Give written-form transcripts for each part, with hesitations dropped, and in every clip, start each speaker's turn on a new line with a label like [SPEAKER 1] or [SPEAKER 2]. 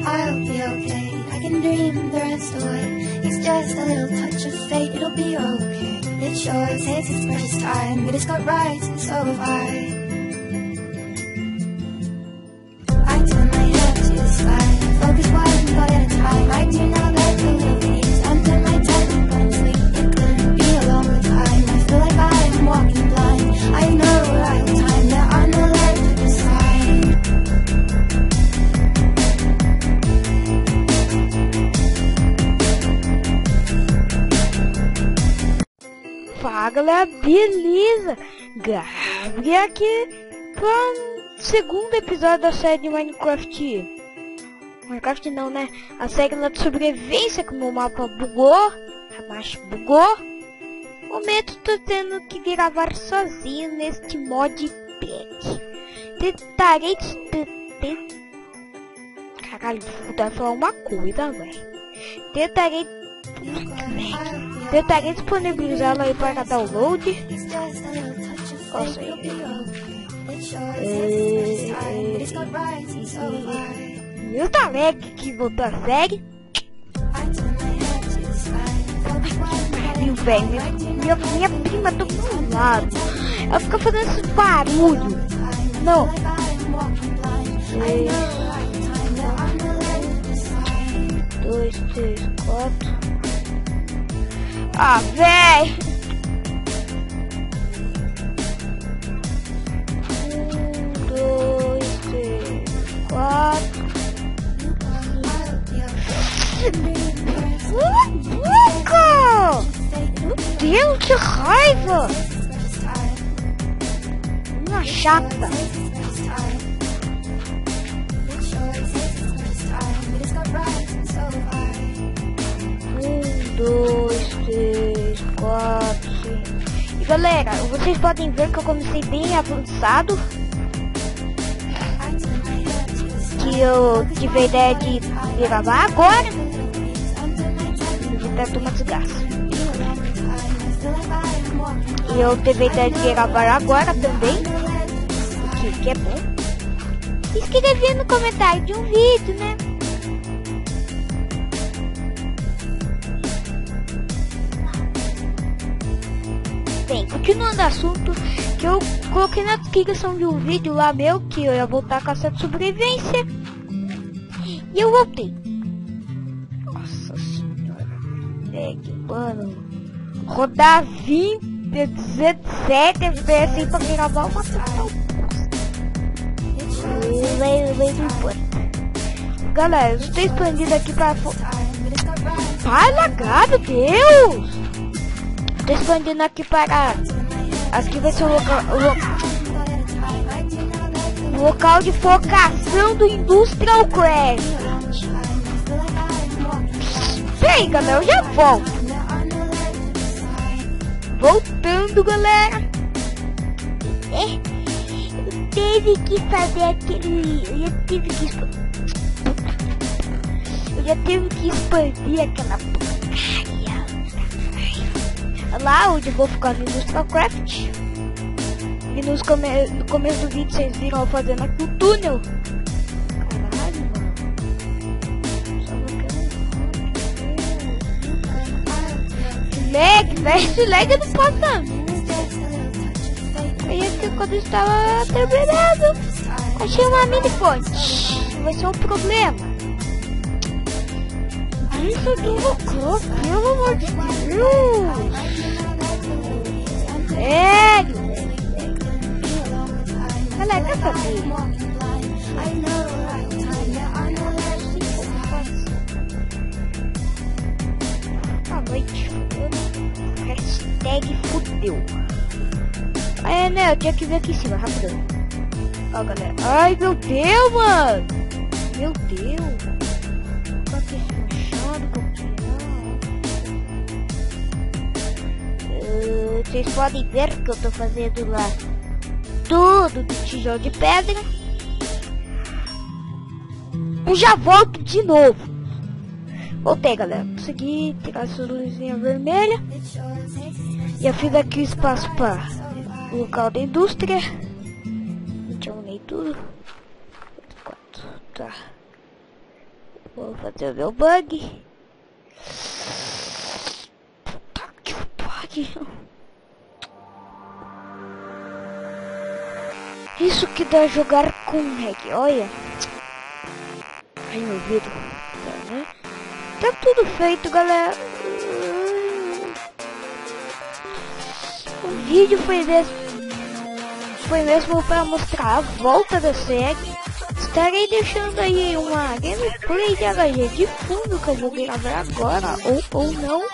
[SPEAKER 1] I'll be okay. I can dream the rest away. It's just a little touch of fate. It'll be okay. It sure takes its precious time, but it's got rights, and so have I. I turn my head to the sky, focus one thought at a time. I do not let the leaves enter my tent and sleep. It couldn't be a longer time. I feel like I am walking blind. I know the right time. There are no left to decide.
[SPEAKER 2] Fala galera, beleza? Gabriel aqui para o segundo episódio da série de Minecraft. Minecraft não, né? A série lá de sobrevivência, que o meu mapa bugou. Mas bugou. O momento tô tendo que gravar sozinho neste modpack. Tentarei caralho, vou falar uma coisa, velho. Tentarei disponibilizá-lo aí para download. Nossa, meu tá lag que voltou a série. Meu velho, minha prima do meu lado. Ela fica fazendo esse barulho. Não. 2, 3, 4. Ah, véi! 1, 2, 3, 4. Boca! Meu Deus, que raiva! Uma chata. 1, 2, 3, 4, 5. E galera, vocês podem ver que eu comecei bem avançado. Que eu tive a ideia de gravar agora. Evitar tomar desgaste. E eu tive a ideia de gravar agora também. Que é bom. Escrevi no comentário de um vídeo, né? Bem, continuando o assunto, que eu coloquei na descrição de um vídeo lá meu, que eu ia voltar com a série de sobrevivência. E eu voltei. Nossa senhora. Que mano. Rodar 20, 17 FPS pra gravar uma total. Galera, eu estou expandindo aqui para... Pai lagado, Deus! Estou expandindo aqui para... Aqui vai ser o local de focação do Industrial Craft. Peraí, galera, eu já volto. Voltando, galera. Eu tive que fazer aquele... Eu já tive que expandir aquela porcaria. Olha lá onde eu vou ficar no Industrial Craft. E no começo do vídeo vocês viram eu fazendo aqui o túnel. Caralho, mano. Lag, velho. Esse lag não passa nunca. Aí aqui quando estava terminado, achei uma mini fonte. Vai ser um problema. Isso do louco, pelo amor de Deus. Sério. Galera, quer saber? Boa noite. Hashtag fudeu. Né, eu tinha que ver aqui em cima, rapidão. Ó, galera. Ai, meu Deus, mano. Meu Deus. Tô aqui fechando, vocês podem ver que eu tô fazendo lá tudo do tijolo de pedra. Eu já volto de novo. Voltei, galera. Consegui tirar essa luzinha vermelha. E eu fiz aqui o espaço para o local da indústria. Terminei tudo. 4, tá. Vou fazer o meu bug. Tá que pariu. Isso que dá jogar com hack, olha. Ai, meu ouvido. Tá, né? Tá tudo feito, galera. O vídeo foi mesmo para mostrar a volta da série. Estarei deixando aí uma gameplay de HG de fundo que eu vou gravar agora, ou não.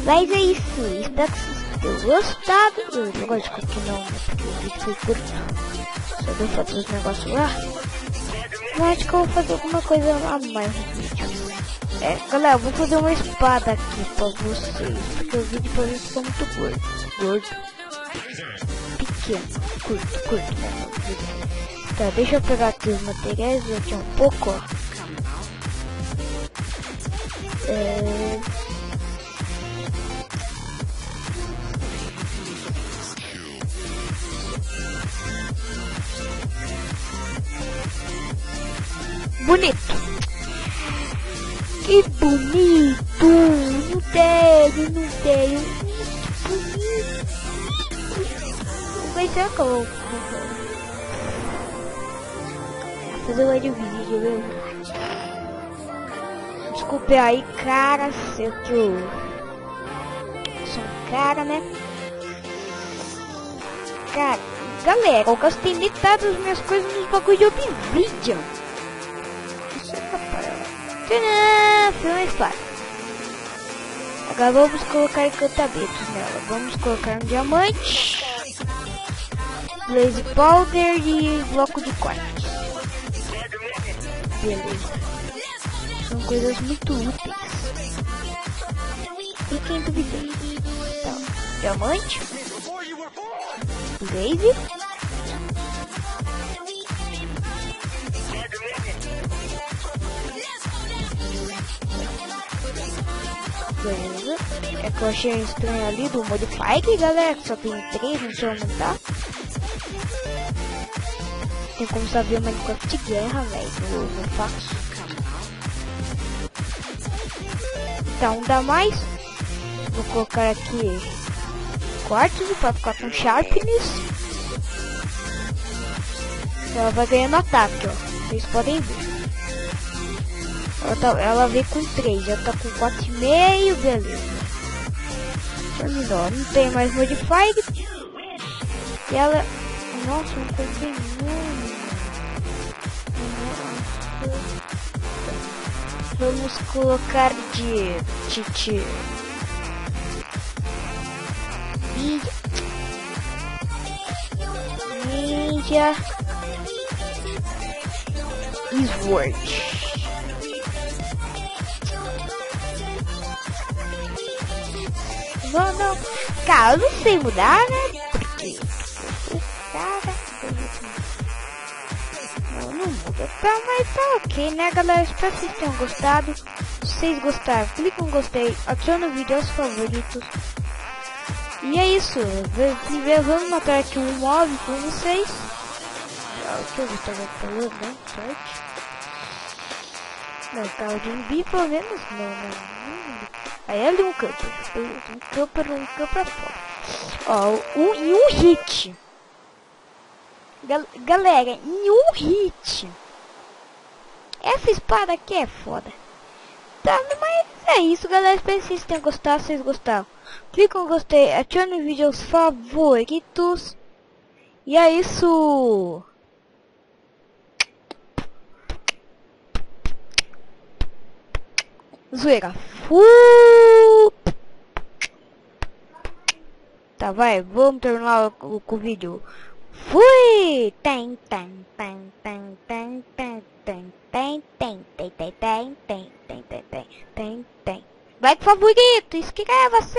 [SPEAKER 2] Mas é isso, espero que vocês tenham gostado. Lógico que não, porque o vídeo foi curto. Só deu fazer os negócios lá. Mas acho que eu vou fazer alguma coisa a mais no vídeo. Galera, eu vou fazer uma espada aqui pra vocês, porque o vídeo pra mim ficou muito gordo. Pequeno, curto, né? Tá, deixa eu pegar aqui os materiais aqui um pouco, ó. Bonito. Que bonito! Não tenho. Que bonito! Mas será que eu vou fazer mais de vídeo, viu? Desculpe aí, cara, sei que eu sou um cara, né? Cara, galera, eu gastei metade das minhas coisas nos bagulho de Obsidian. Foi uma espada. Agora vamos colocar encantamentos nela. Vamos colocar um diamante, blaze powder e bloco de quartzo. Beleza. São coisas muito úteis. E quem duvidou? Então, diamante, blaze, beleza. É que eu achei estranho ali do Modify, galera, que só tem 3, não sei aumentar. Tem como saber o Minecraft Guerra, velho, no faço. Então, dá mais. Vou colocar aqui quartzo para ficar com sharpness. Ela vai ganhando ataque, ó. Vocês podem ver. Ela veio com 3, já tá com 4,5, beleza. Terminou, não tem mais Modify. E ela... Nossa, não tem nome. Vamos colocar de... Ninja Sword. Não, cara, eu não sei mudar, né? Porque o cara... Não muda, tá, mas tá ok, né, galera? Espero que vocês tenham gostado. Se vocês gostaram, clique no gostei, adicione o vídeo aos favoritos. E é isso, vamos matar aqui um mob com vocês. Deixa eu ver se eu vou falando, né? Sorte. Não, tá o Jimby, pelo menos não. Aí ali um camper. Um camper fora. Ó, em um hit. Galera, em um hit. Essa espada aqui é foda. Tá, mas é isso, galera. Espero que vocês tenham gostado. Se vocês gostaram, clica no gostei, adicione o vídeo aos favoritos. E é isso. Zoeira. Tá, vai, vamos terminar com o vídeo. Fui! Like favorito, inscreva-se!